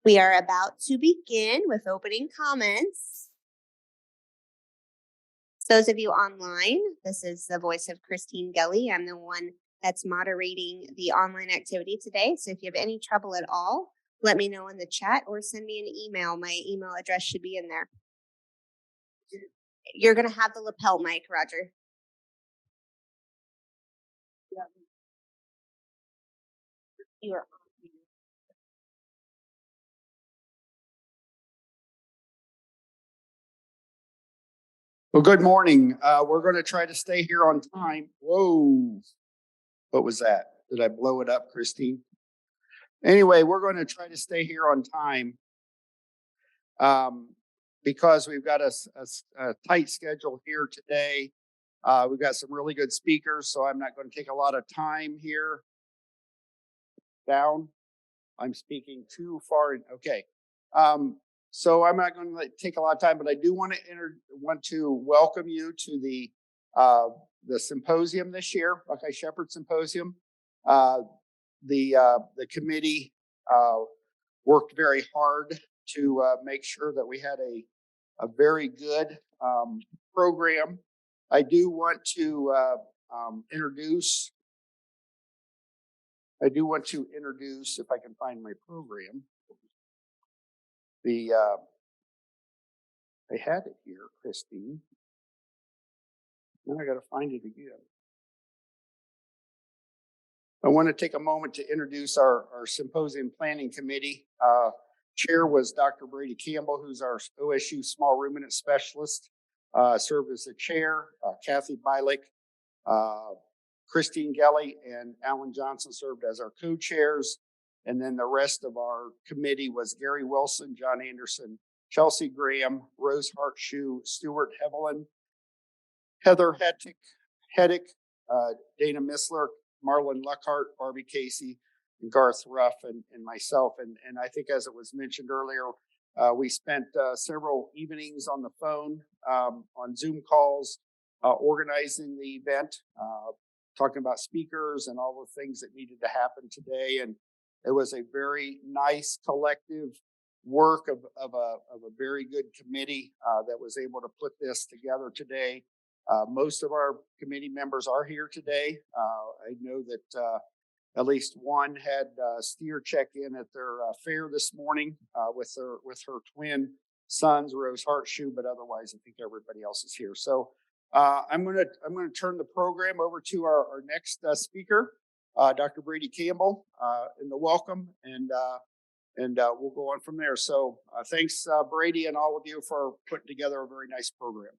We are about to begin with opening comments. Those of you online, this is the voice of Christine Gelly. I'm the one that's moderating the online activity today. So if you have any trouble at all, let me know in the chat or send me an email. My email address should be in there. You're going to have the lapel mic, Roger. You are. Well, good morning. We're going to try to stay here on time. Whoa. What was that? Did I blow it up, Christine? Anyway, we're going to try to stay here on time because we've got a tight schedule here today. We've got some really good speakers, so I'm not going to take a lot of time here. Down. I'm speaking too far. Okay. So I'm not going to take a lot of time, but I do want to welcome you to the symposium this year, Buckeye Shepherd Symposium. The committee worked very hard to make sure that we had a very good program. I do want to introduce, if I can find my program, I had it here, Christine. Now I got to find it again. I want to take a moment to introduce our symposium planning committee. Chair was Dr. Brady Campbell, who's our OSU small ruminant specialist, served as the chair. Kathy Bilick, Christine Gelly, and Alan Johnson served as our co-chairs. And then the rest of our committee was Gary Wilson, John Anderson, Chelsea Graham, Rose Hartshoe, Stuart Hevelin, Heather Heddick, Dana Missler, Marlon Luckhart, Barbie Casey, and Garth Ruff, and myself. And I think, as it was mentioned earlier, we spent several evenings on the phone, on Zoom calls, organizing the event, talking about speakers and all the things that needed to happen today. And it was a very nice collective work of a very good committee that was able to put this together today. Most of our committee members are here today. I know that at least one had Steer check in at their fair this morning with her twin sons, Rose Hartshoe, but otherwise I think everybody else is here. So I'm going to turn the program over to our next speaker, Dr. Brady Campbell, in the welcome, and we'll go on from there. So thanks, Brady, and all of you for putting together a very nice program.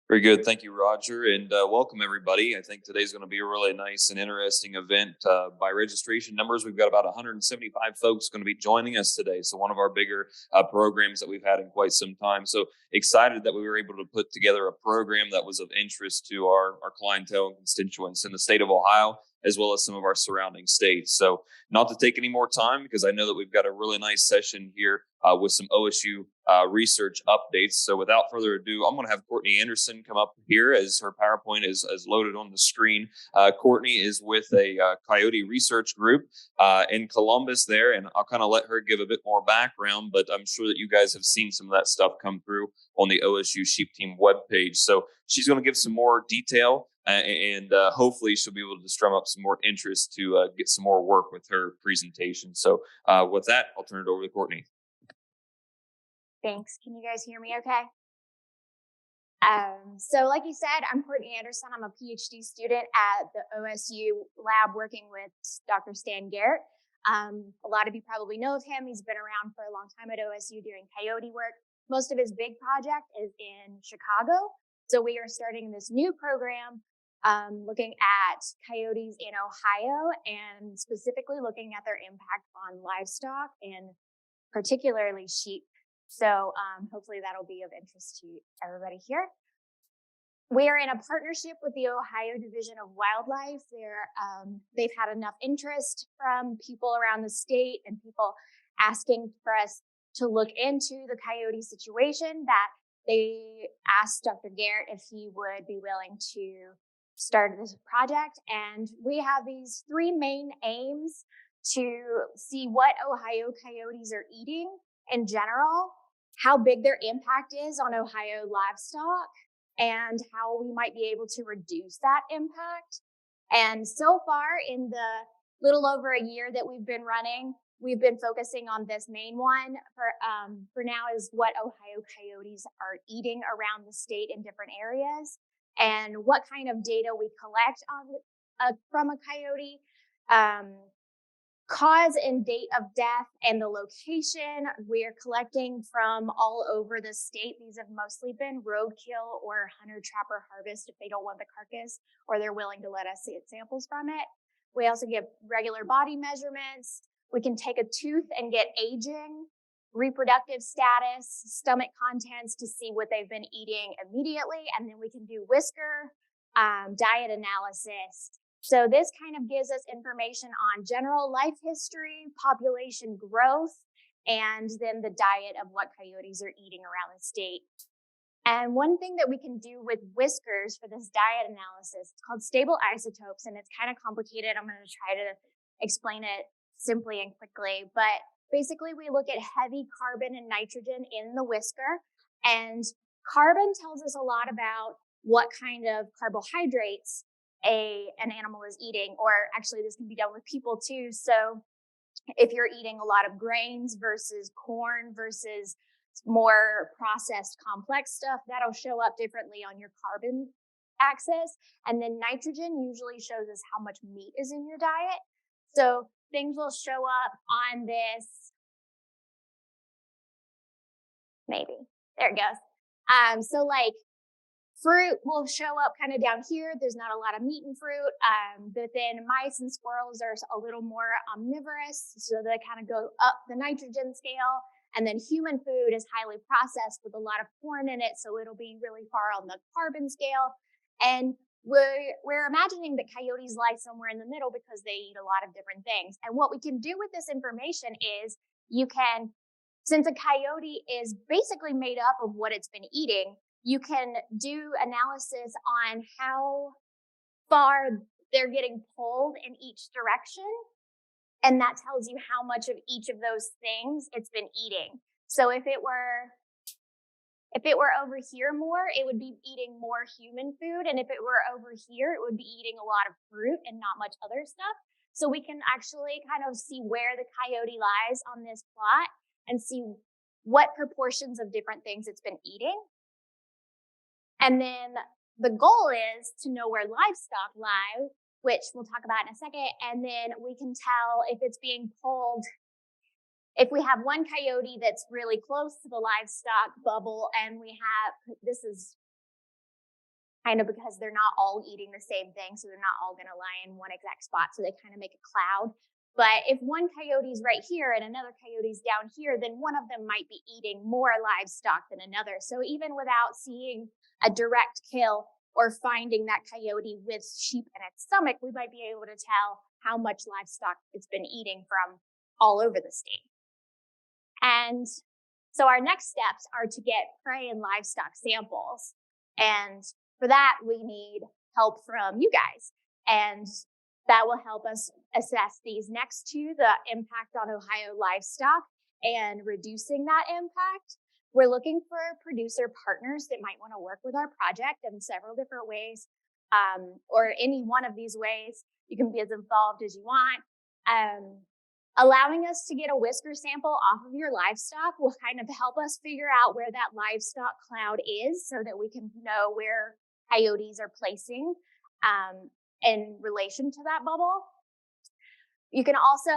Very good. Thank you, Roger, and welcome everybody. I think today's going to be a really nice and interesting event. By registration numbers, we've got about 175 folks going to be joining us today. So one of our bigger programs that we've had in quite some time. So excited that we were able to put together a program that was of interest to our clientele and constituents in the state of Ohio, as well as some of our surrounding states. So not to take any more time, because I know that we've got a really nice session here with some OSU research updates. So without further ado, I'm going to have Courtney Anderson come up here as her PowerPoint is loaded on the screen. Courtney is with a Coyote research group in Columbus there, and I'll kind of let her give a bit more background, but I'm sure that you guys have seen some of that stuff come through on the OSU Sheep Team webpage. So she's going to give some more detail and hopefully she'll be able to drum up some more interest to get some more work with her presentation. So with that, I'll turn it over to Courtney. Thanks. Can you guys hear me okay? So like you said, I'm Courtney Anderson. I'm a PhD student at the OSU lab working with Dr. Stan Garrett. A lot of you probably know of him. He's been around for a long time at OSU doing coyote work. Most of his big project is in Chicago. So we are starting this new program looking at coyotes in Ohio and specifically looking at their impact on livestock and particularly sheep. So hopefully that'll be of interest to everybody here. We are in a partnership with the Ohio Division of Wildlife. They've had enough interest from people around the state and people asking for us to look into the coyote situation that they asked Dr. Garrett if he would be willing to started this project, and we have these three main aims to see what Ohio coyotes are eating in general, how big their impact is on Ohio livestock, and how we might be able to reduce that impact. And so far, in the little over a year that we've been running, we've been focusing on this main one for now, is what Ohio coyotes are eating around the state in different areas, and what kind of data we collect from a coyote, cause and date of death, and the location. We're collecting from all over the state. These have mostly been roadkill or hunter-trapper harvest if they don't want the carcass, or they're willing to let us see samples from it. We also get regular body measurements. We can take a tooth and get aging, reproductive status, stomach contents to see what they've been eating immediately, and then we can do whisker, diet analysis. So this kind of gives us information on general life history, population growth, and then the diet of what coyotes are eating around the state. And one thing that we can do with whiskers for this diet analysis, it's called stable isotopes, and it's kind of complicated. I'm going to try to explain it simply and quickly. But basically, we look at heavy carbon and nitrogen in the whisker, and carbon tells us a lot about what kind of carbohydrates an animal is eating, or actually this can be done with people too. So if you're eating a lot of grains versus corn versus more processed complex stuff, that'll show up differently on your carbon axis. And then nitrogen usually shows us how much meat is in your diet. So things will show up on this. Maybe. There it goes. So like fruit will show up kind of down here. There's not a lot of meat in fruit. But then mice and squirrels are a little more omnivorous. So they kind of go up the nitrogen scale. And then human food is highly processed with a lot of corn in it. So it'll be really far on the carbon scale. And we're imagining that coyotes lie somewhere in the middle because they eat a lot of different things. And what we can do with this information is you can, since a coyote is basically made up of what it's been eating, you can do analysis on how far they're getting pulled in each direction. And that tells you how much of each of those things it's been eating. So if it were over here more, it would be eating more human food. And if it were over here, it would be eating a lot of fruit and not much other stuff. So we can actually kind of see where the coyote lies on this plot and see what proportions of different things it's been eating. And then the goal is to know where livestock lie, which we'll talk about in a second. And then we can tell if it's being pulled. If we have one coyote that's really close to the livestock bubble, and this is kind of because they're not all eating the same thing, so they're not all going to lie in one exact spot, so they kind of make a cloud. But if one coyote's right here and another coyote's down here, then one of them might be eating more livestock than another. So even without seeing a direct kill or finding that coyote with sheep in its stomach, we might be able to tell how much livestock it's been eating from all over the state. And so our next steps are to get prey and livestock samples. And for that, we need help from you guys. And that will help us assess these next two, the impact on Ohio livestock and reducing that impact. We're looking for producer partners that might want to work with our project in several different ways, or any one of these ways. You can be as involved as you want. Allowing us to get a whisker sample off of your livestock will kind of help us figure out where that livestock cloud is so that we can know where coyotes are placing in relation to that bubble. You can also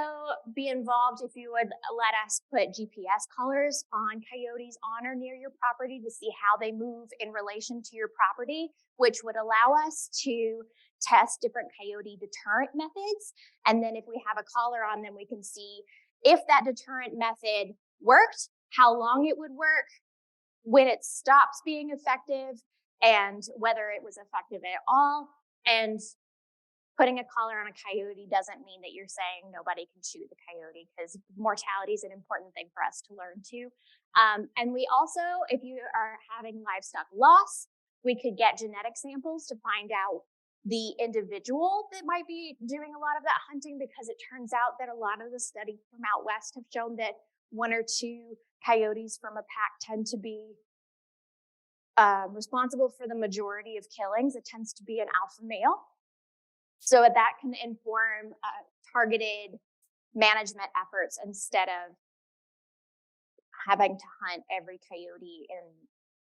be involved if you would let us put GPS collars on coyotes on or near your property to see how they move in relation to your property, which would allow us to test different coyote deterrent methods. And then if we have a collar on them, we can see if that deterrent method worked, how long it would work, when it stops being effective, and whether it was effective at all. And putting a collar on a coyote doesn't mean that you're saying nobody can shoot the coyote, because mortality is an important thing for us to learn too. And we also, if you are having livestock loss, we could get genetic samples to find out the individual that might be doing a lot of that hunting, because it turns out that a lot of the studies from out west have shown that 1 or 2 coyotes from a pack tend to be responsible for the majority of killings. It tends to be an alpha male. So that can inform targeted management efforts instead of having to hunt every coyote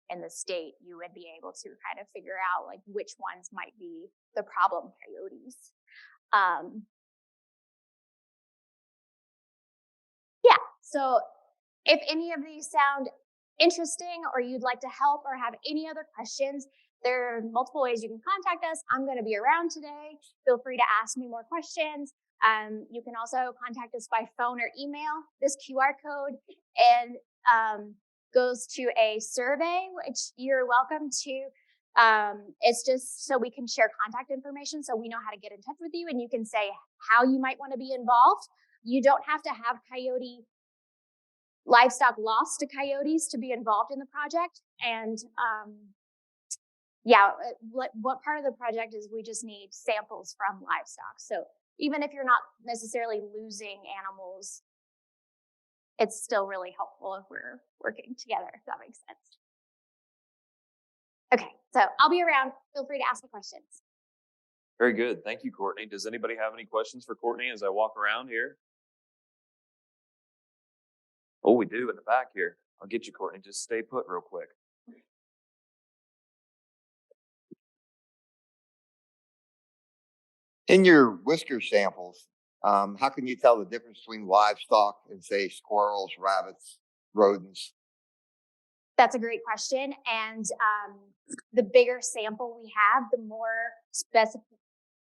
in the state. You would be able to kind of figure out like which ones might be the problem coyotes. Yeah, so if any of these sound interesting or you'd like to help or have any other questions, there are multiple ways you can contact us. I'm going to be around today. Feel free to ask me more questions. You can also contact us by phone or email. This QR code and goes to a survey, which you're welcome to. It's just so we can share contact information so we know how to get in touch with you, and you can say how you might want to be involved. You don't have to have coyote livestock lost to coyotes to be involved in the project. And what part of the project is we just need samples from livestock. So even if you're not necessarily losing animals, it's still really helpful if we're working together, if that makes sense. Okay, so I'll be around. Feel free to ask me questions. Very good. Thank you, Courtney. Does anybody have any questions for Courtney as I walk around here? Oh, we do in the back here. I'll get you, Courtney. Just stay put real quick. In your whisker samples, how can you tell the difference between livestock and, say, squirrels, rabbits, rodents? That's a great question. And the bigger sample we have, the more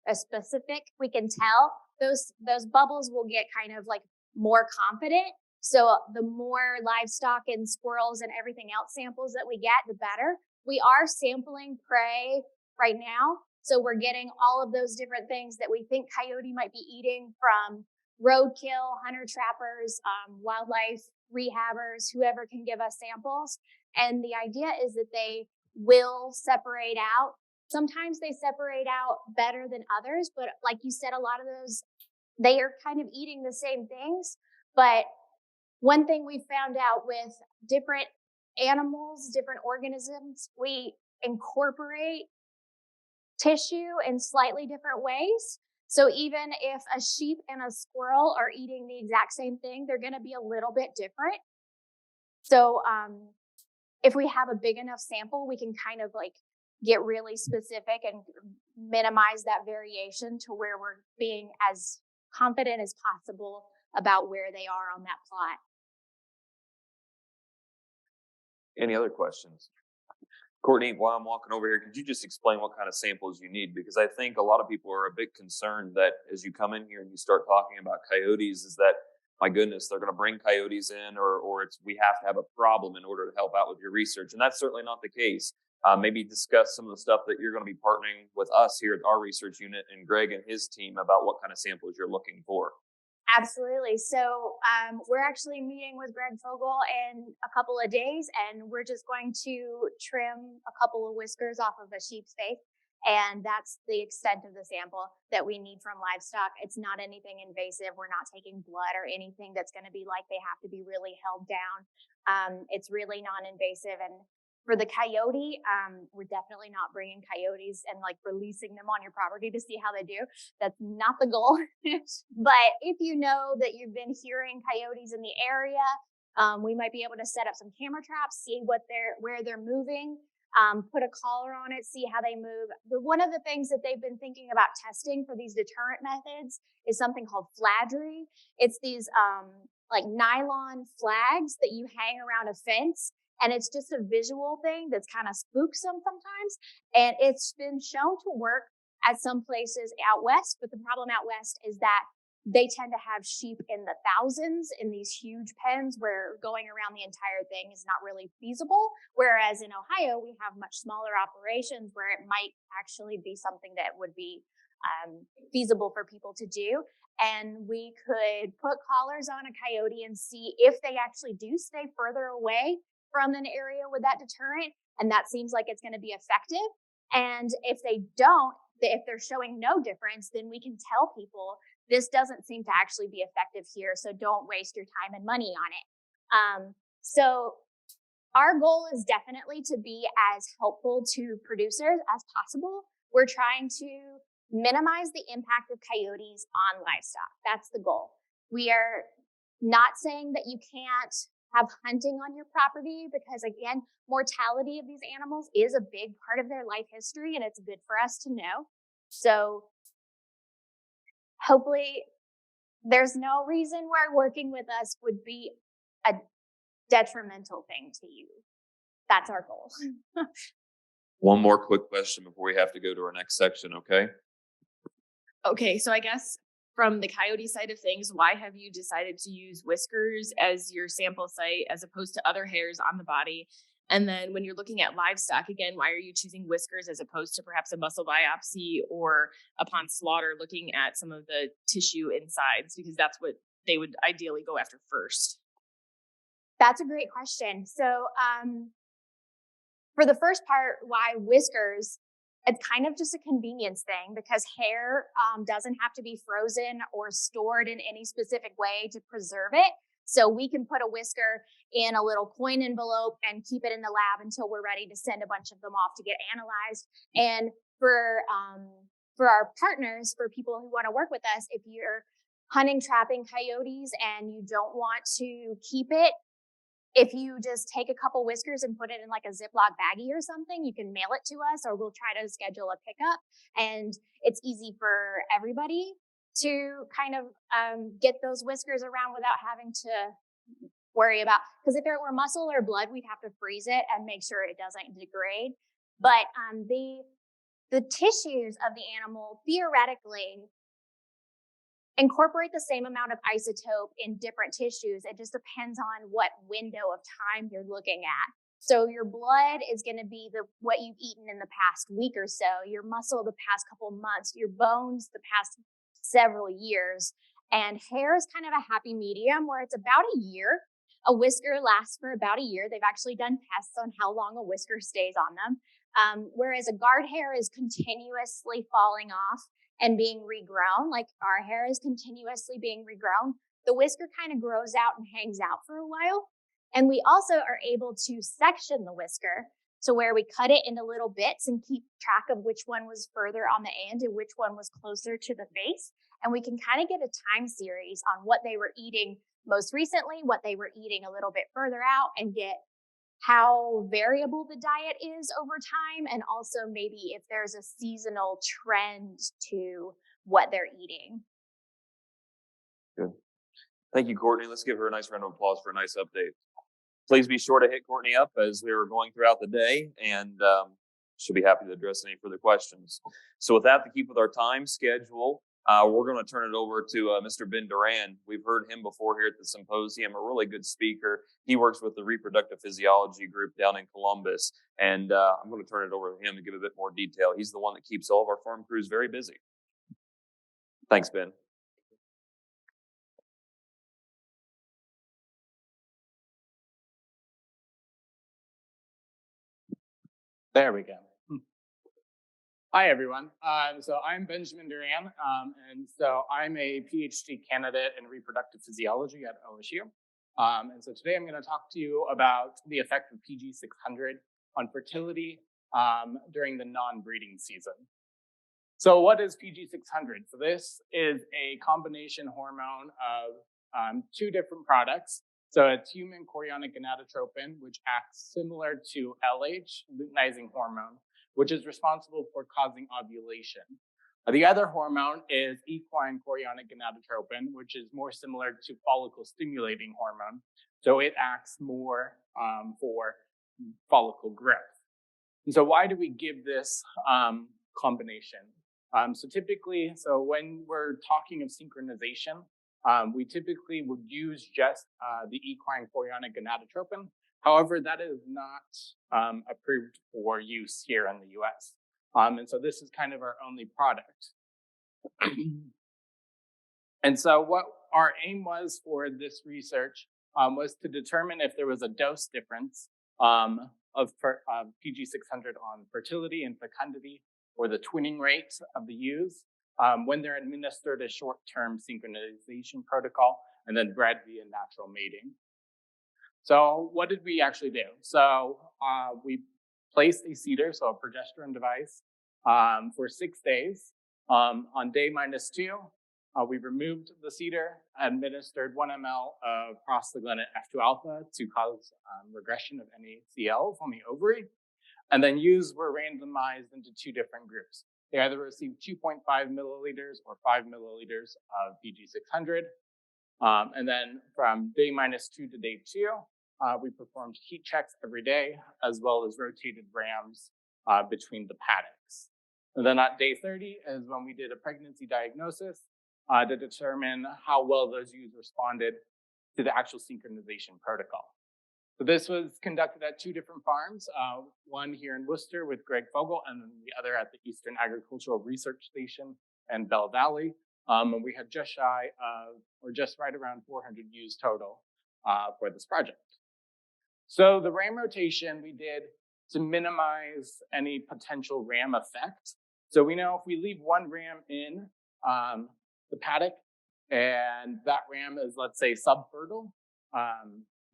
specific we can tell. Those bubbles will get kind of like more confident. So the more livestock and squirrels and everything else samples that we get, the better. We are sampling prey right now. So we're getting all of those different things that we think coyote might be eating from roadkill, hunter-trappers, wildlife rehabbers, whoever can give us samples. And the idea is that they will separate out. Sometimes they separate out better than others, but like you said, a lot of those, they are kind of eating the same things. But one thing we found out with different animals, different organisms, we incorporate tissue in slightly different ways. So even if a sheep and a squirrel are eating the exact same thing, they're going to be a little bit different. So if we have a big enough sample, we can kind of like get really specific and minimize that variation to where we're being as confident as possible about where they are on that plot. Any other questions? Courtney, while I'm walking over here, could you just explain what kind of samples you need? Because I think a lot of people are a bit concerned that as you come in here and you start talking about coyotes, is that, my goodness, they're going to bring coyotes in, or it's we have to have a problem in order to help out with your research. And that's certainly not the case. Maybe discuss some of the stuff that you're going to be partnering with us here at our research unit and Greg and his team about what kind of samples you're looking for. Absolutely. So we're actually meeting with Greg Fogel in a couple of days, and we're just going to trim a couple of whiskers off of a sheep's face. And that's the extent of the sample that we need from livestock. It's not anything invasive. We're not taking blood or anything that's going to be like they have to be really held down. It's really non-invasive. And for the coyote, we're definitely not bringing coyotes and like releasing them on your property to see how they do. That's not the goal. But if you know that you've been hearing coyotes in the area, we might be able to set up some camera traps, see where they're moving, put a collar on it, see how they move. One of the things that they've been thinking about testing for these deterrent methods is something called flaggery. It's these like nylon flags that you hang around a fence. And it's just a visual thing that's kind of spooksome sometimes. And it's been shown to work at some places out west. But the problem out west is that they tend to have sheep in the thousands in these huge pens where going around the entire thing is not really feasible. Whereas in Ohio, we have much smaller operations where it might actually be something that would be feasible for people to do. And we could put collars on a coyote and see if they actually do stay further away from an area with that deterrent, and that seems like it's going to be effective. And if they don't, if they're showing no difference, then we can tell people this doesn't seem to actually be effective here. So don't waste your time and money on it. So our goal is definitely to be as helpful to producers as possible. We're trying to minimize the impact of coyotes on livestock. That's the goal. We are not saying that you can't have hunting on your property because, again, mortality of these animals is a big part of their life history, and it's good for us to know. So hopefully there's no reason why working with us would be a detrimental thing to you. That's our goal. One more quick question before we have to go to our next section, okay? Okay, so I guess from the coyote side of things, why have you decided to use whiskers as your sample site as opposed to other hairs on the body? And then when you're looking at livestock, again, why are you choosing whiskers as opposed to perhaps a muscle biopsy or upon slaughter looking at some of the tissue insides? Because that's what they would ideally go after first. That's a great question. So for the first part, why whiskers? It's kind of just a convenience thing because hair doesn't have to be frozen or stored in any specific way to preserve it. So we can put a whisker in a little coin envelope and keep it in the lab until we're ready to send a bunch of them off to get analyzed. And for our partners, for people who want to work with us, if you're hunting, trapping coyotes and you don't want to keep it, if you just take a couple whiskers and put it in like a Ziploc baggie or something, you can mail it to us or we'll try to schedule a pickup. And it's easy for everybody to kind of get those whiskers around without having to worry about, because if it were muscle or blood, we'd have to freeze it and make sure it doesn't degrade. But the tissues of the animal theoretically incorporate the same amount of isotope in different tissues. It just depends on what window of time you're looking at. So your blood is going to be what you've eaten in the past week or so, your muscle the past couple months, your bones the past several years, and hair is kind of a happy medium where it's about a year. A whisker lasts for about a year. They've actually done tests on how long a whisker stays on them. Whereas a guard hair is continuously falling off and being regrown, like our hair is continuously being regrown. The whisker kind of grows out and hangs out for a while. And we also are able to section the whisker to where we cut it into little bits and keep track of which one was further on the end and which one was closer to the face. And we can kind of get a time series on what they were eating most recently, what they were eating a little bit further out, and get how variable the diet is over time, and also maybe if there's a seasonal trend to what they're eating. Good. Thank you, Courtney. Let's give her a nice round of applause for a nice update. Please be sure to hit Courtney up as we were going throughout the day, and she'll be happy to address any further questions. So with that, to keep with our time schedule, we're going to turn it over to Mr. Ben Duran. We've heard him before here at the Symposium, a really good speaker. He works with the Reproductive Physiology Group down in Columbus, and I'm going to turn it over to him to give a bit more detail. He's the one that keeps all of our farm crews very busy. Thanks, Ben. There we go. Hi, everyone. So I'm Benjamin Duran, and so I'm a PhD candidate in reproductive physiology at OSU. And so today I'm going to talk to you about the effect of PG600 on fertility during the non-breeding season. So what is PG600? So this is a combination hormone of two different products. So it's human chorionic gonadotropin, which acts similar to LH, luteinizing hormone, which is responsible for causing ovulation. The other hormone is equine chorionic gonadotropin, which is more similar to follicle stimulating hormone. So it acts more for follicle growth. And so why do we give this combination? So typically, when we're talking of synchronization, we typically would use just the equine chorionic gonadotropin. However, that is not approved for use here in the US. And so this is kind of our only product. And so what our aim was for this research was to determine if there was a dose difference of PG600 on fertility and fecundity or the twinning rate of the ewes when they're administered a short-term synchronization protocol and then bred via natural mating. So what did we actually do? So we placed a CEDAR, so a progesterone device, for 6 days. On day -2, we removed the CEDAR, administered 1 ml of prostaglandin F2 alpha to cause regression of NACLs on the ovary. And then ewes were randomized into 2 different groups. They either received 2.5 milliliters or 5 milliliters of PG600. And then from day -2 to day 2, we performed heat checks every day, as well as rotated rams between the paddocks. And then at day 30 is when we did a pregnancy diagnosis to determine how well those ewes responded to the actual synchronization protocol. So this was conducted at 2 different farms, one here in Worcester with Greg Fogel, and then the other at the Eastern Agricultural Research Station in Bell Valley. And we had just shy of, or just right around 400 ewes total for this project. So the ram rotation we did to minimize any potential ram effect. So we know if we leave 1 ram in the paddock and that ram is, let's say, subfertile,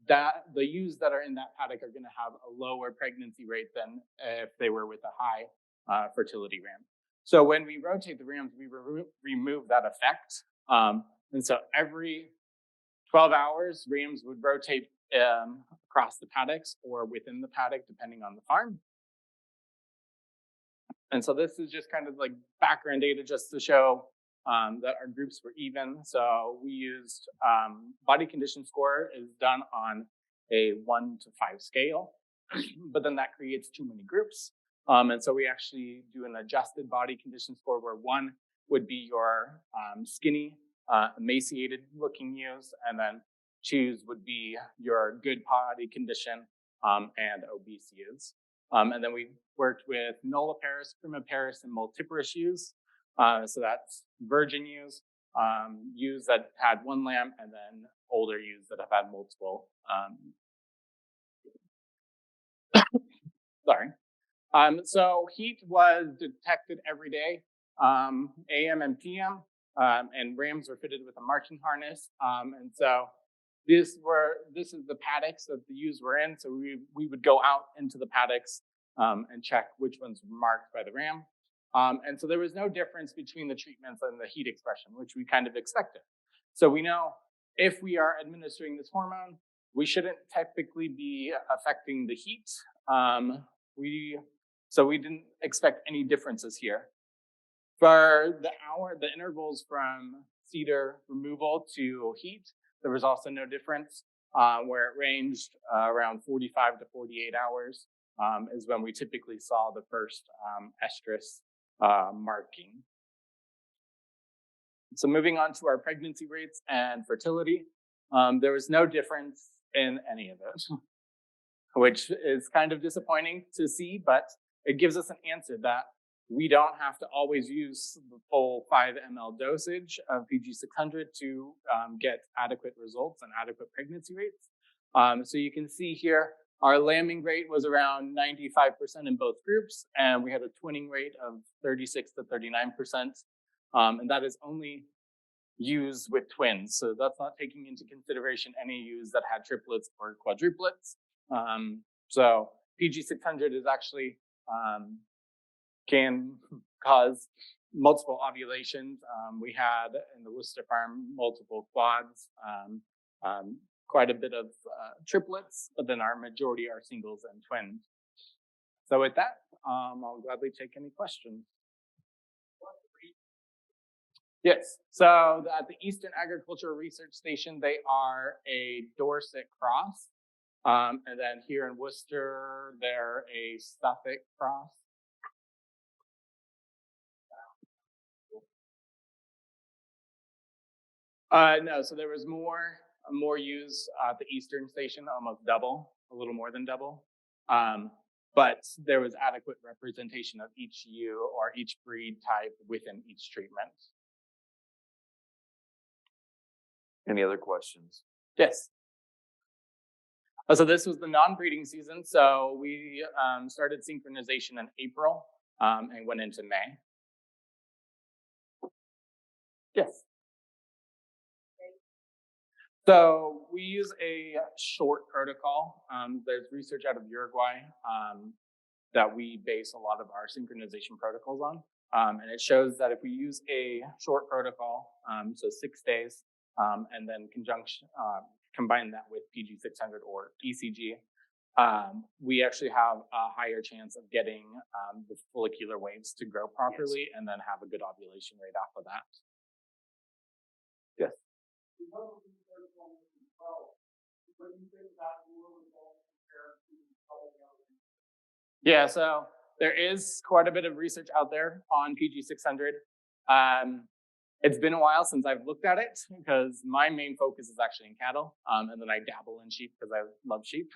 that the ewes that are in that paddock are going to have a lower pregnancy rate than if they were with a high fertility ram. So when we rotate the rams, we remove that effect. And so every 12 hours, rams would rotate across the paddocks or within the paddock, depending on the farm. And so this is just kind of like background data just to show that our groups were even. So we used body condition score is done on a 1 to 5 scale, but then that creates too many groups. And so we actually do an adjusted body condition score where 1 would be your skinny, emaciated looking ewes, and then 2s would be your good body condition and obese ewes. And then we worked with nulliparous, primiparous, and multiparous ewes. So that's virgin ewes, ewes that had 1 lamb, and then older ewes that have had multiple. Sorry. So heat was detected every day, AM and PM, and rams were fitted with a marking harness. And so this is the paddocks that the ewes were in. So we would go out into the paddocks and check which ones were marked by the ram. And so there was no difference between the treatments and the heat expression, which we kind of expected. So we know if we are administering this hormone, we shouldn't typically be affecting the heat. So we didn't expect any differences here. For the intervals from CEDAR removal to heat, there was also no difference, where it ranged around 45 to 48 hours is when we typically saw the first estrus marking. So moving on to our pregnancy rates and fertility, there was no difference in any of it, which is kind of disappointing to see, but it gives us an answer that we don't have to always use the full 5 ml dosage of PG600 to get adequate results and adequate pregnancy rates. So you can see here, our lambing rate was around 95% in both groups, and we had a twinning rate of 36 to 39%. And that is only ewes with twins. So that's not taking into consideration any ewes that had triplets or quadruplets. So PG600 is actually can cause multiple ovulations. We had in the Worcester farm multiple quads, quite a bit of triplets, but then our majority are singles and twins. So with that, I'll gladly take any questions. Yes, so at the Eastern Agricultural Research Station, they are a Dorset cross. And then here in Worcester, they're a Suffolk cross. No, so there was more ewes at the Eastern Station, almost double, a little more than double. But there was adequate representation of each ewe or each breed type within each treatment. Any other questions? Yes. So this was the non-breeding season. So we started synchronization in April. and went into May. Yes. So we use a short protocol. There's research out of Uruguay that we base a lot of our synchronization protocols on. And it shows that if we use a short protocol, so 6 days, and then combine that with PG600 or ECG, we actually have a higher chance of getting the follicular waves to grow properly and then have a good ovulation rate off of that. Yes. Yeah, so there is quite a bit of research out there on PG600. It's been a while since I've looked at it because my main focus is actually in cattle, and then I dabble in sheep because I love sheep.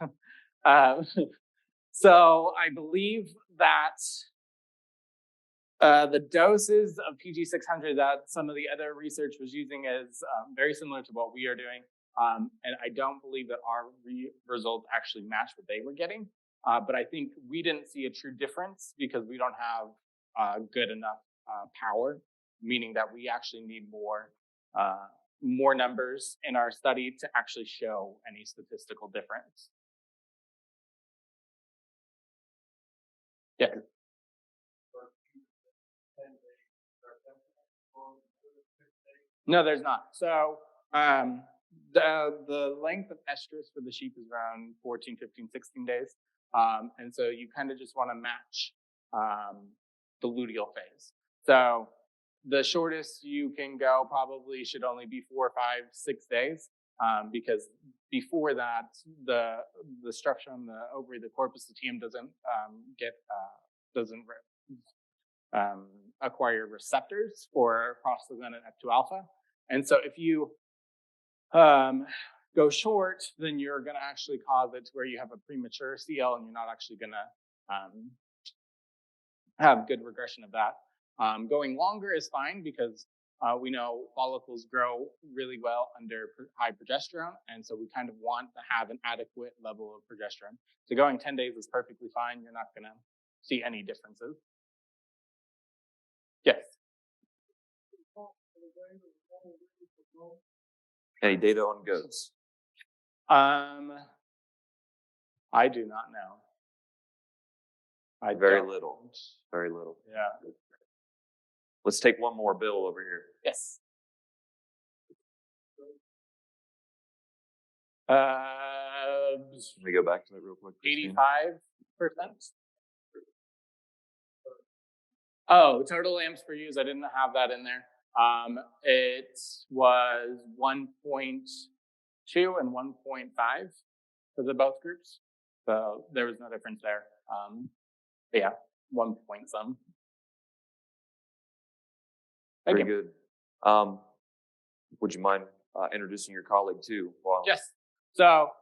So I believe that the doses of PG600 that some of the other research was using is very similar to what we are doing. And I don't believe that our results actually match what they were getting. But I think we didn't see a true difference because we don't have good enough power, meaning that we actually need more numbers in our study to actually show any statistical difference. Yeah. No, there's not. So the length of estrus for the sheep is around 14, 15, 16 days. And so you kind of just want to match the luteal phase. So the shortest you can go probably should only be 4, 5, 6 days, because before that, the structure on the ovary, the corpus luteum, doesn't acquire receptors for prostaglandin F2 alpha. And so if you go short, then you're going to actually cause it to where you have a premature CL and you're not actually going to have good regression of that. Going longer is fine because we know follicles grow really well under high progesterone. And so we kind of want to have an adequate level of progesterone. So going 10 days is perfectly fine. You're not going to see any differences. Yes. Any data on goats? I do not know. Very little. Very little. Yeah. Let's take one more, Bill, over here. Yes. Let me go back to it real quick. 85%. Oh, total amps per use. I didn't have that in there. It was 1.2 and 1.5 for the both groups. So there was no difference there. But yeah, 1 point some. Thank Very you. good. Would you mind introducing your colleague too? Wow. Yes. So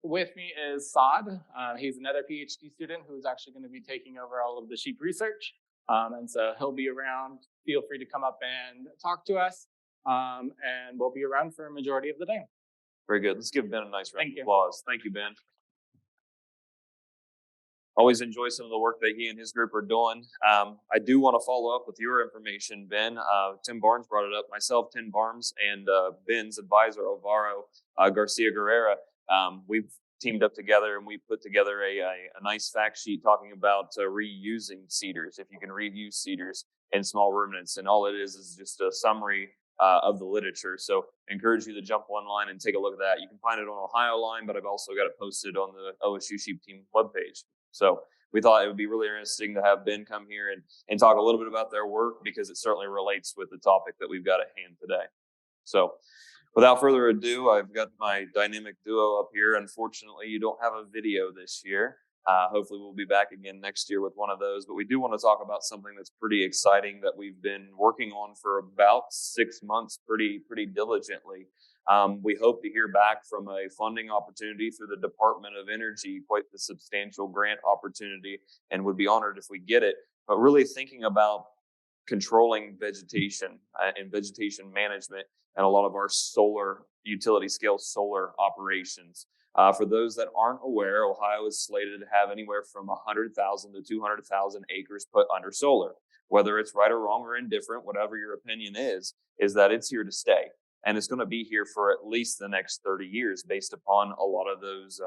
with me is Saad. He's another PhD student who is actually going to be taking over all of the sheep research. And so he'll be around. Feel free to come up and talk to us. And we'll be around for a majority of the day. Very good. Let's give Ben a nice round Thank of you. applause. Thank you, Ben. Always enjoy some of the work that he and his group are doing. I do want to follow up with your information, Ben. Tim Barnes brought it up. Myself, Tim Barnes, and Ben's advisor, Alvaro Garcia Guerrera. We've teamed up together and we put together a nice fact sheet talking about reusing cedars, if you can reuse cedars in small ruminants. And all it is just a summary of the literature. So I encourage you to jump online and take a look at that. You can find it on Ohio Line, but I've also got it posted on the OSU Sheep Team webpage. So we thought it would be really interesting to have Ben come here and talk a little bit about their work because it certainly relates with the topic that we've got at hand today. So without further ado, I've got my dynamic duo up here. Unfortunately, you don't have a video this year. Hopefully we'll be back again next year with one of those, but we do want to talk about something that's pretty exciting that we've been working on for about 6 months pretty diligently. We hope to hear back from a funding opportunity through the Department of Energy, quite the substantial grant opportunity, and would be honored if we get it. But really thinking about controlling vegetation and vegetation management and a lot of our solar utility scale solar operations. For those that aren't aware, Ohio is slated to have anywhere from 100,000 to 200,000 acres put under solar. Whether it's right or wrong or indifferent, whatever your opinion is that it's here to stay. And it's going to be here for at least the next 30 years based upon a lot of those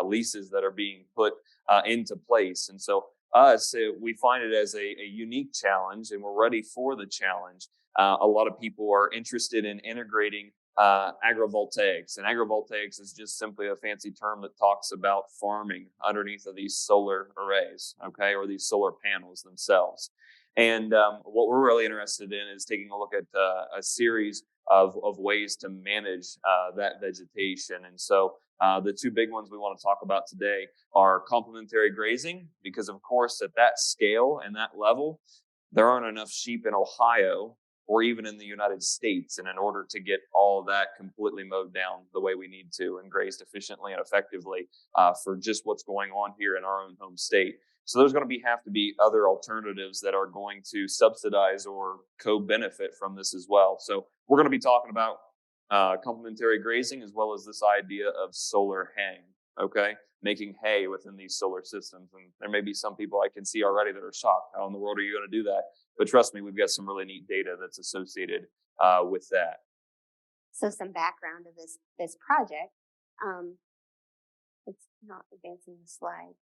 leases that are being put into place. And so we find it as a unique challenge, and we're ready for the challenge. A lot of people are interested in integrating agrivoltaics, and agrivoltaics is just simply a fancy term that talks about farming underneath of these solar arrays, okay, or these solar panels themselves. And what we're really interested in is taking a look at a series of ways to manage that vegetation. And so the two big ones we want to talk about today are complementary grazing, because of course at that scale and that level, there aren't enough sheep in Ohio or even in the United States. And in order to get all of that completely mowed down the way we need to and grazed efficiently and effectively for just what's going on here in our own home state. So there's going to have to be other alternatives that are going to subsidize or co-benefit from this as well. So we're going to be talking about complementary grazing, as well as this idea of solar haying, okay? Making hay within these solar systems. And there may be some people I can see already that are shocked. How in the world are you going to do that? But trust me, we've got some really neat data that's associated with that. So some background of this project. It's not advancing the slides.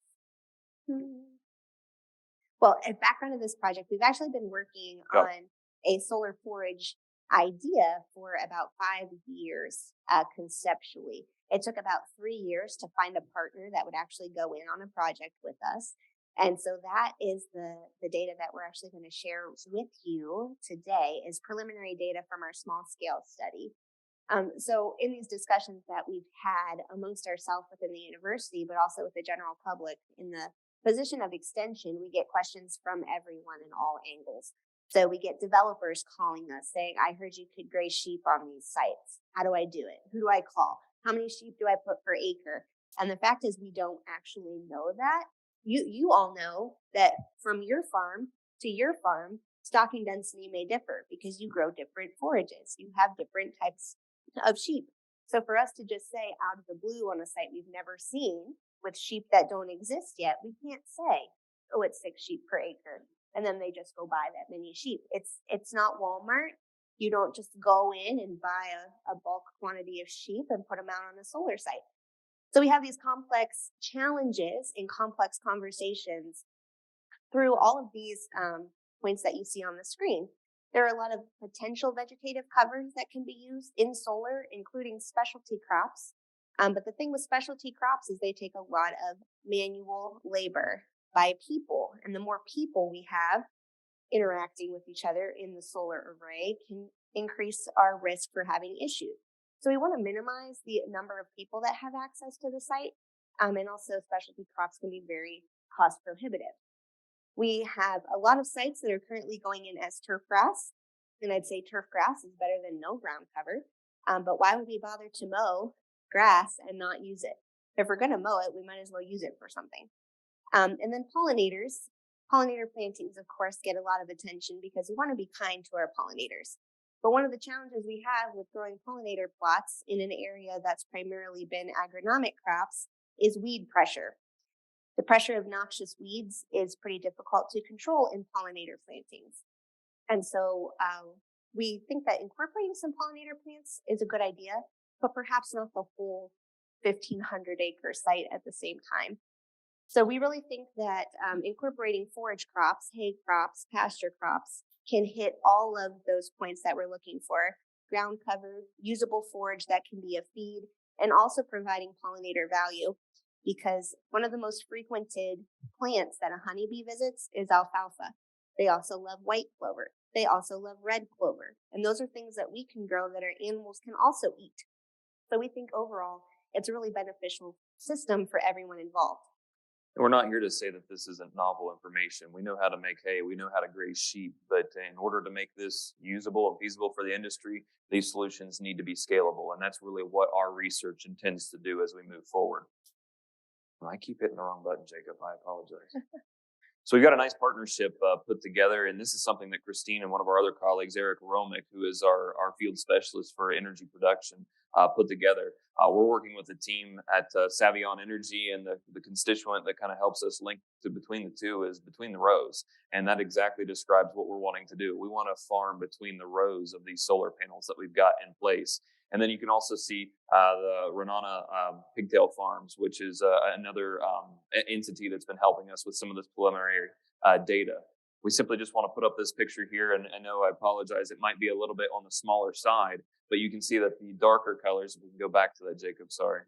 Well, a background of this project, we've actually been working on a solar forage idea for about 5 years conceptually. It took about 3 years to find a partner that would actually go in on a project with us. And so that is the data that we're actually going to share with you today, is preliminary data from our small scale study. So in these discussions that we've had amongst ourselves within the university, but also with the general public in the position of extension, we get questions from everyone in all angles. So we get developers calling us saying, I heard you could graze sheep on these sites. How do I do it? Who do I call? How many sheep do I put per acre? And the fact is, we don't actually know that. You all know that from your farm to your farm, stocking density may differ because you grow different forages. You have different types of sheep. So for us to just say out of the blue on a site we've never seen with sheep that don't exist yet, we can't say, oh, it's 6 sheep per acre. And then they just go buy that many sheep. It's not Walmart. You don't just go in and buy a bulk quantity of sheep and put them out on a solar site. So we have these complex challenges and complex conversations through all of these points that you see on the screen. There are a lot of potential vegetative covers that can be used in solar, including specialty crops. But the thing with specialty crops is they take a lot of manual labor by people. And the more people we have interacting with each other in the solar array can increase our risk for having issues. So we want to minimize the number of people that have access to the site. And also specialty crops can be very cost prohibitive. We have a lot of sites that are currently going in as turf grass. And I'd say turf grass is better than no ground cover. But why would we bother to mow grass and not use it? If we're going to mow it, we might as well use it for something. And then pollinators. Pollinator plantings, of course, get a lot of attention because we want to be kind to our pollinators. But one of the challenges we have with growing pollinator plots in an area that's primarily been agronomic crops is weed pressure. The pressure of noxious weeds is pretty difficult to control in pollinator plantings. And so we think that incorporating some pollinator plants is a good idea, but perhaps not the whole 1,500 acre site at the same time. So we really think that incorporating forage crops, hay crops, pasture crops can hit all of those points that we're looking for: ground cover, usable forage that can be a feed, and also providing pollinator value. Because one of the most frequented plants that a honeybee visits is alfalfa. They also love white clover. They also love red clover. And those are things that we can grow that our animals can also eat. So we think overall it's a really beneficial system for everyone involved. We're not here to say that this isn't novel information. We know how to make hay, we know how to graze sheep, but in order to make this usable and feasible for the industry, these solutions need to be scalable. And that's really what our research intends to do as we move forward. I keep hitting the wrong button, Jacob. I apologize. So we've got a nice partnership put together, and this is something that Christine and one of our other colleagues, Eric Romick, who is our field specialist for energy production, put together. We're working with a team at Savion Energy, and the constituent that kind of helps us link to between the two is between the rows, and that exactly describes what we're wanting to do. We want to farm between the rows of these solar panels that we've got in place. And then you can also see the Renana Pigtail Farms, which is another entity that's been helping us with some of this preliminary data. We simply just want to put up this picture here, and I know I apologize, it might be a little bit on the smaller side, but you can see that the darker colors, if we can go back to that, Jacob, sorry.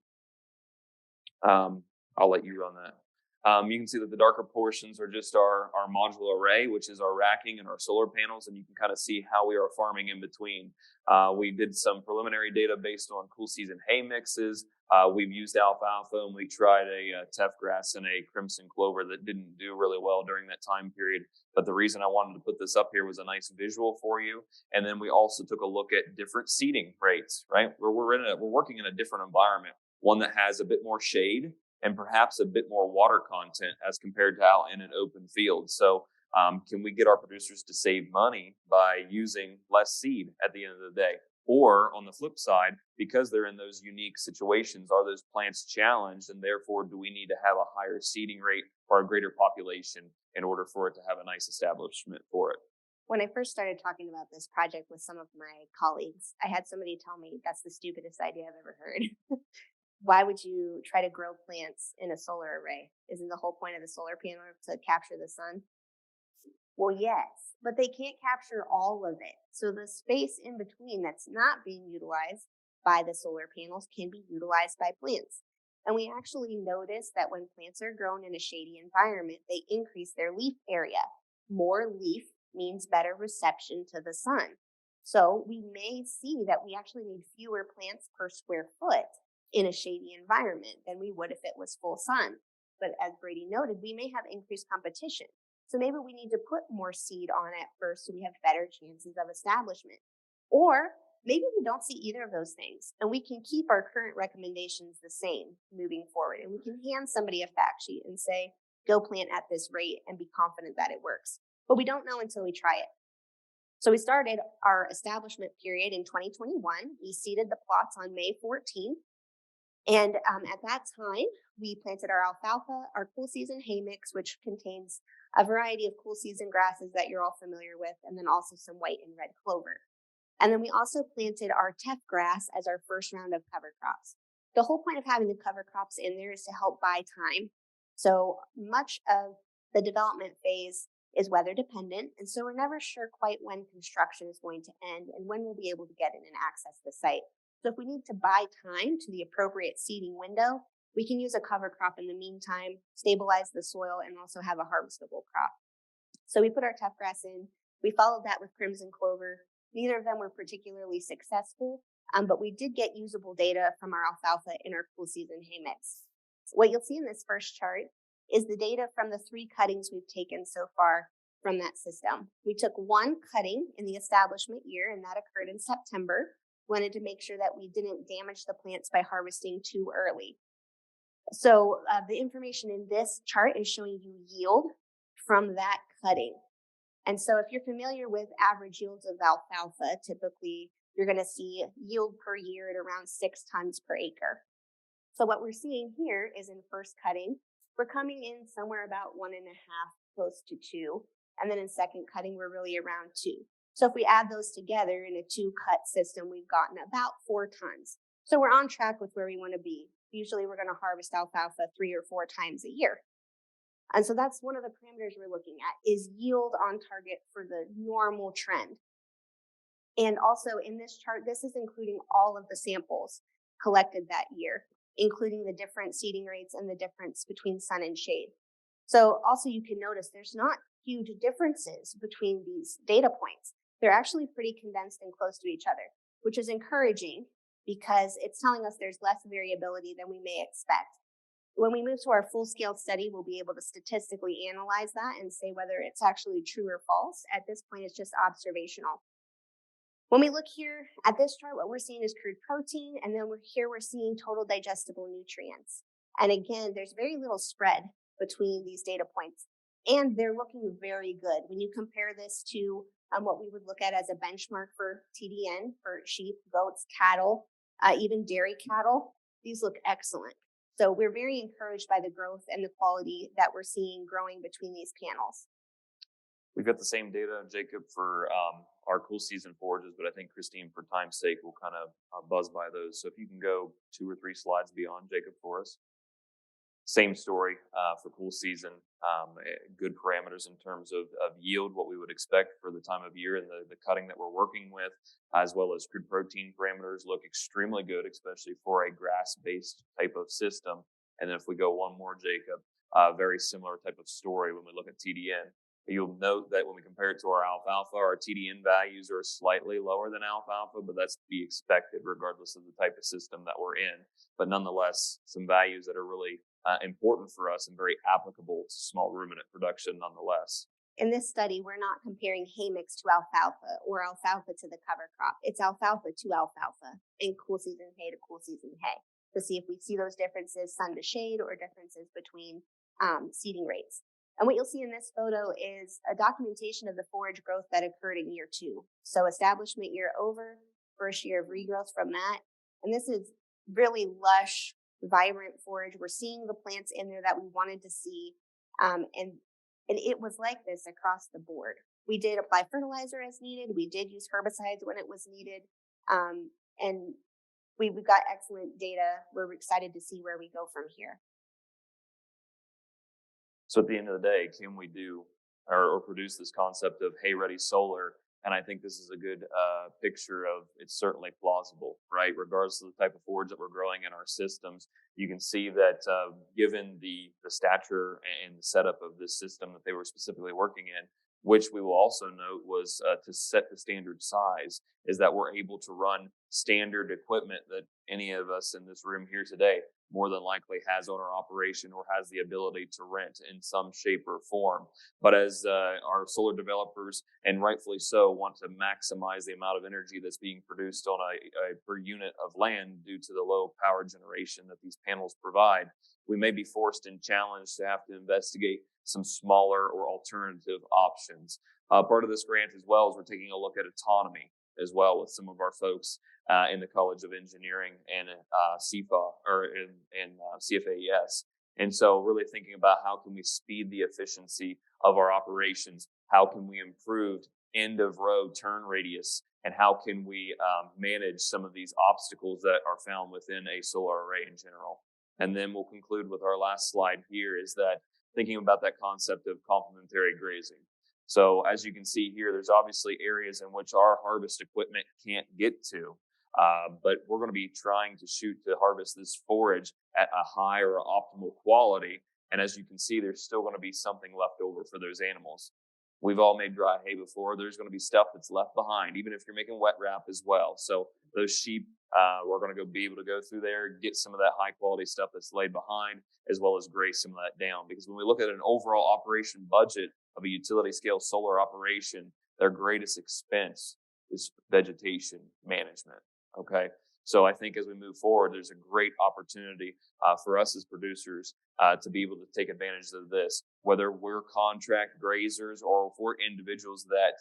I'll let you run that. You can see that the darker portions are just our module array, which is our racking and our solar panels, and you can kind of see how we are farming in between. We did some preliminary data based on cool season hay mixes. We've used alfalfa, and we tried a teff grass and a crimson clover that didn't do really well during that time period. But the reason I wanted to put this up here was a nice visual for you. And then we also took a look at different seeding rates, right? We're working in a different environment, one that has a bit more shade and perhaps a bit more water content as compared to out in an open field. So can we get our producers to save money by using less seed at the end of the day? Or on the flip side, because they're in those unique situations, are those plants challenged, and therefore do we need to have a higher seeding rate or a greater population in order for it to have a nice establishment for it? When I first started talking about this project with some of my colleagues, I had somebody tell me that's the stupidest idea I've ever heard. Why would you try to grow plants in a solar array? Isn't the whole point of the solar panel to capture the sun? Well, yes, but they can't capture all of it. So the space in between that's not being utilized by the solar panels can be utilized by plants. And we actually notice that when plants are grown in a shady environment, they increase their leaf area. More leaf means better reception to the sun. So we may see that we actually need fewer plants per square foot in a shady environment than we would if it was full sun. But as Brady noted, we may have increased competition. So maybe we need to put more seed on at first so we have better chances of establishment. Or maybe we don't see either of those things and we can keep our current recommendations the same moving forward. And we can hand somebody a fact sheet and say, go plant at this rate and be confident that it works. But we don't know until we try it. So we started our establishment period in 2021. We seeded the plots on May 14th. And at that time, we planted our alfalfa, our cool season hay mix, which contains a variety of cool season grasses that you're all familiar with, and then also some white and red clover. And then we also planted our teff grass as our first round of cover crops. The whole point of having the cover crops in there is to help buy time. So much of the development phase is weather dependent, and so we're never sure quite when construction is going to end and when we'll be able to get in and access the site. So if we need to buy time to the appropriate seeding window, we can use a cover crop in the meantime, stabilize the soil, and also have a harvestable crop. So we put our teff grass in. We followed that with crimson clover. Neither of them were particularly successful, but we did get usable data from our alfalfa in our cool season hay mix. What you'll see in this first chart is the data from the 3 cuttings we've taken so far from that system. We took 1 cutting in the establishment year, and that occurred in September. Wanted to make sure that we didn't damage the plants by harvesting too early. So the information in this chart is showing you yield from that cutting. And so if you're familiar with average yields of alfalfa, typically you're going to see yield per year at around 6 tons per acre. So what we're seeing here is in first cutting, we're coming in somewhere about 1.5, close to 2. And then in second cutting, we're really around 2. So if we add those together in a 2-cut system, we've gotten about 4 tons. So we're on track with where we want to be. Usually we're going to harvest alfalfa 3 or 4 times a year. And so that's one of the parameters we're looking at is yield on target for the normal trend. And also in this chart, this is including all of the samples collected that year, including the different seeding rates and the difference between sun and shade. So also you can notice there's not huge differences between these data points. They're actually pretty condensed and close to each other, which is encouraging because it's telling us there's less variability than we may expect. When we move to our full-scale study, we'll be able to statistically analyze that and say whether it's actually true or false. At this point, it's just observational. When we look here at this chart, what we're seeing is crude protein, and then we're seeing total digestible nutrients. And again, there's very little spread between these data points. and they're looking very good. When you compare this to what we would look at as a benchmark for TDN for sheep, goats, cattle, even dairy cattle, these look excellent. So we're very encouraged by the growth and the quality that we're seeing growing between these panels. We've got the same data, Jacob, for our cool season forages, but I think Christine, for time's sake, will kind of buzz by those. So if you can go 2 or 3 slides beyond, Jacob, for us. Same story for cool season. Good parameters in terms of yield, what we would expect for the time of year and the cutting that we're working with, as well as crude protein parameters look extremely good, especially for a grass-based type of system. And then if we go one more, Jacob, very similar type of story when we look at TDN. You'll note that when we compare it to our alfalfa, our TDN values are slightly lower than alfalfa, but that's to be expected regardless of the type of system that we're in. But nonetheless, some values that are really important for us and very applicable to small ruminant production nonetheless. In this study, we're not comparing hay mix to alfalfa or alfalfa to the cover crop. It's alfalfa to alfalfa and cool season hay to cool season hay to see if we see those differences sun to shade or differences between seeding rates. And what you'll see in this photo is a documentation of the forage growth that occurred in year 2. So establishment year over, first year of regrowth from that. And this is really lush, vibrant forage. We're seeing the plants in there that we wanted to see. And it was like this across the board. We did apply fertilizer as needed. We did use herbicides when it was needed. And we've got excellent data. We're excited to see where we go from here. So at the end of the day, can we do or produce this concept of hay-ready solar? And I think this is a good picture of it's certainly plausible, right? Regardless of the type of forage that we're growing in our systems, you can see that given the stature and the setup of this system that they were specifically working in, which we will also note was to set the standard size, is that we're able to run standard equipment that any of us in this room here today more than likely has owner operation or has the ability to rent in some shape or form. But as our solar developers, and rightfully so, want to maximize the amount of energy that's being produced on a per unit of land due to the low power generation that these panels provide, we may be forced and challenged to have to investigate some smaller or alternative options. Part of this grant as well is we're taking a look at autonomy as well with some of our folks in the College of Engineering and CFA or in CFAES. And so really thinking about how can we speed the efficiency of our operations? How can we improve end of road turn radius? And how can we manage some of these obstacles that are found within a solar array in general? And then we'll conclude with our last slide here is that thinking about that concept of complementary grazing. So as you can see here, there's obviously areas in which our harvest equipment can't get to, but we're going to be trying to shoot to harvest this forage at a high or optimal quality. And as you can see, there's still going to be something left over for those animals. We've all made dry hay before. There's going to be stuff that's left behind, even if you're making wet wrap as well. So those sheep, we're going to be able to go through there, get some of that high quality stuff that's laid behind, as well as graze some of that down. Because when we look at an overall operation budget of a utility scale solar operation, their greatest expense is vegetation management. Okay. So I think as we move forward, there's a great opportunity for us as producers to be able to take advantage of this, whether we're contract grazers or if we're individuals that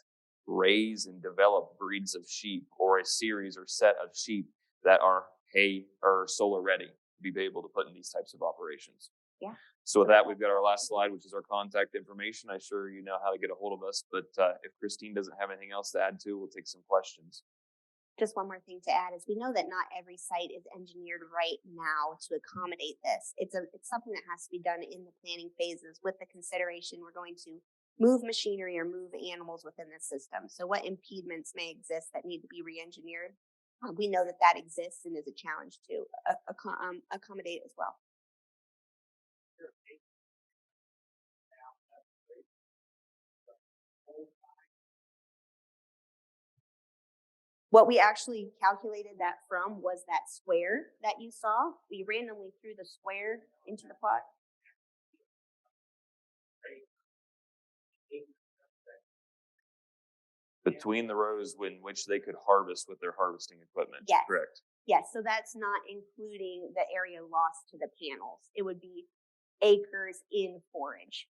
raise and develop breeds of sheep or a series or set of sheep that are hay or solar ready to be able to put in these types of operations. Yeah. So with that, we've got our last slide, which is our contact information. I'm sure you know how to get a hold of us, but if Christine doesn't have anything else to add to, we'll take some questions. Just one more thing to add is we know that not every site is engineered right now to accommodate this. It's something that has to be done in the planning phases with the consideration we're going to move machinery or move animals within the system. So what impediments may exist that need to be re-engineered? We know that that exists and is a challenge to accommodate as well. What we actually calculated that from was that square that you saw. We randomly threw the square into the pot. Between the rows in which they could harvest with their harvesting equipment. Yes. Correct. Yes, so that's not including the area lost to the panels. It would be acres in forage.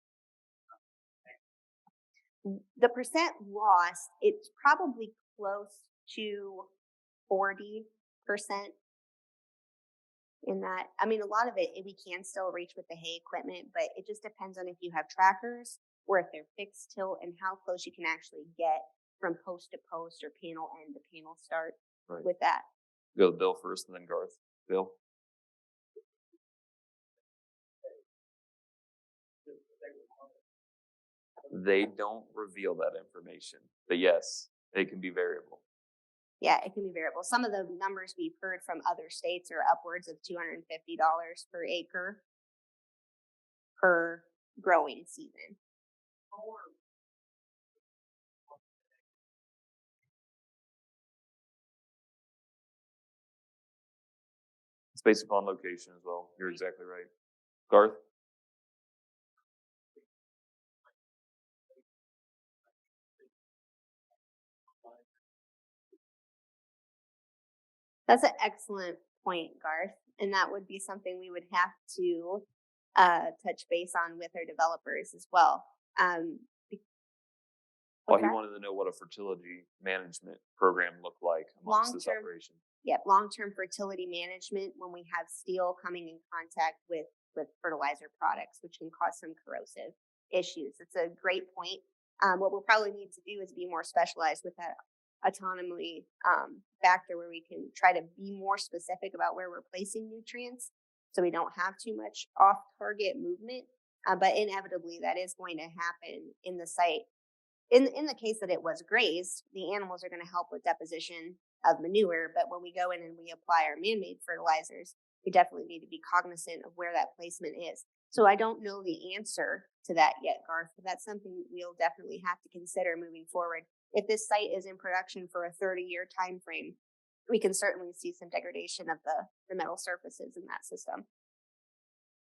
The percent lost, it's probably close to 40% in that. I mean, a lot of it we can still reach with the hay equipment, but it just depends on if you have trackers or if they're fixed tilt and how close you can actually get from post to post or panel end to panel start Right. with that. Go to Bill first and then Garth. Bill? They don't reveal that information, but yes, it can be variable. Yeah, it can be variable. Some of the numbers we've heard from other states are upwards of $250 per acre per growing season. It's based upon location as well. You're exactly right. Garth? That's an excellent point, Garth. And that would be something we would have to touch base on with our developers as well. Well, What's he that? wanted to know what a fertility management program looked like amongst this Long-term- operation. Yep, long-term fertility management when we have steel coming in contact with fertilizer products, which can cause some corrosive issues. It's a great point. What we'll probably need to do is be more specialized with that autonomy factor where we can try to be more specific about where we're placing nutrients so we don't have too much off-target movement. But inevitably, that is going to happen in the site. In the case that it was grazed, the animals are going to help with deposition of manure. But when we go in and we apply our man-made fertilizers, we definitely need to be cognizant of where that placement is. So I don't know the answer to that yet, Garth, but that's something we'll definitely have to consider moving forward. If this site is in production for a 30-year time frame, we can certainly see some degradation of the metal surfaces in that system.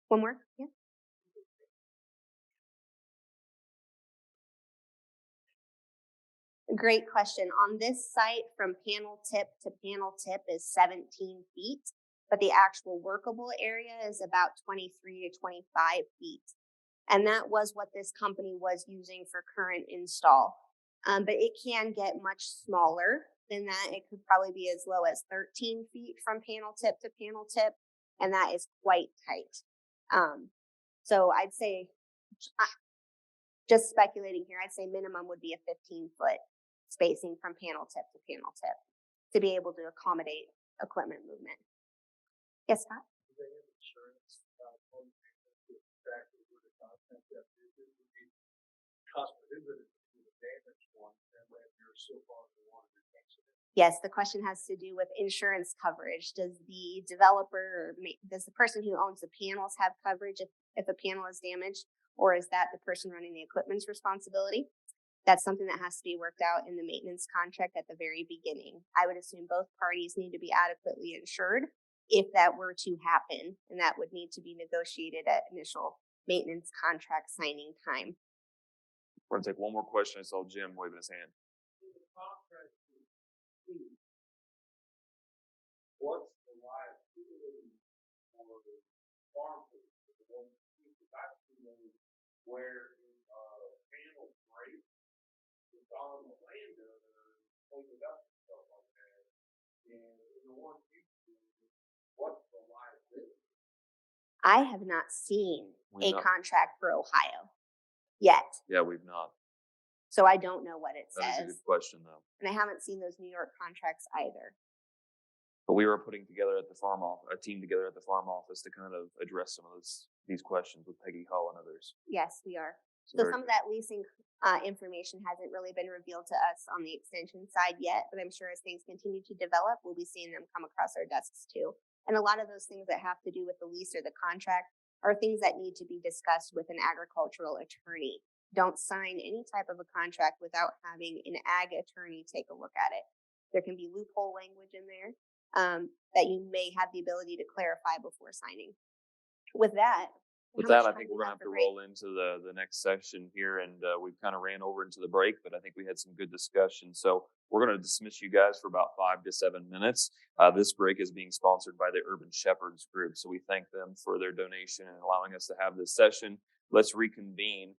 One more? Yeah. Great question. On this site, from panel tip to panel tip is 17 feet, but the actual workable area is about 23 to 25 feet. And that was what this company was using for current install. But it can get much smaller than that. It could probably be as low as 13 feet from panel tip to panel tip, and that is quite tight. So I'd say, just speculating here, I'd say minimum would be a 15-foot spacing from panel tip to panel tip to be able to accommodate equipment movement. Yes, Scott? Yes, the question has to do with insurance coverage. Does the developer or does the person who owns the panels have coverage if a panel is damaged, or is that the person running the equipment's responsibility? That's something that has to be worked out in the maintenance contract at the very beginning. I would assume both parties need to be adequately insured if that were to happen, and that would need to be negotiated at initial maintenance contract signing time. We're going to take one more question. I saw Jim waving his hand. What's the liability for the farm where panel break, it's on the landowner, clean it up and stuff like that. And the one what's the liability? I have not seen We've a not. contract for Ohio yet, Yeah, we've not. so I don't know what it That is a says. good question, though. And I haven't seen those New York contracts either. But we were putting together at the farm office, a team together at the farm office to kind of address some of these questions with Peggy Hull and others. Yes, we are. So very some of that leasing information hasn't really been revealed to us on the extension side yet, but I'm sure as things continue to develop, we'll be seeing them come across our desks too. And a lot of those things that have to do with the lease or the contract are things that need to be discussed with an agricultural attorney. Don't sign any type of a contract without having an ag attorney take a look at it. There can be loophole language in there that you may have the ability to clarify before signing. With that, With how that, much I time think do we're we going to have have for to break? roll into the next session here, and we've kind of ran over into the break, but I think we had some good discussion. So we're going to dismiss you guys for about 5 to 7 minutes. This break is being sponsored by the Urban Shepherds Group, so we thank them for their donation and allowing us to have this session. Let's reconvene.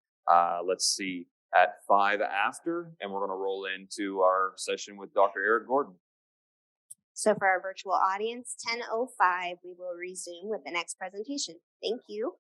Let's see. at 5 after, and we're going to roll into our session with Dr. Eric Gordon. So for our virtual audience, 10:05, we will resume with the next presentation. Thank you.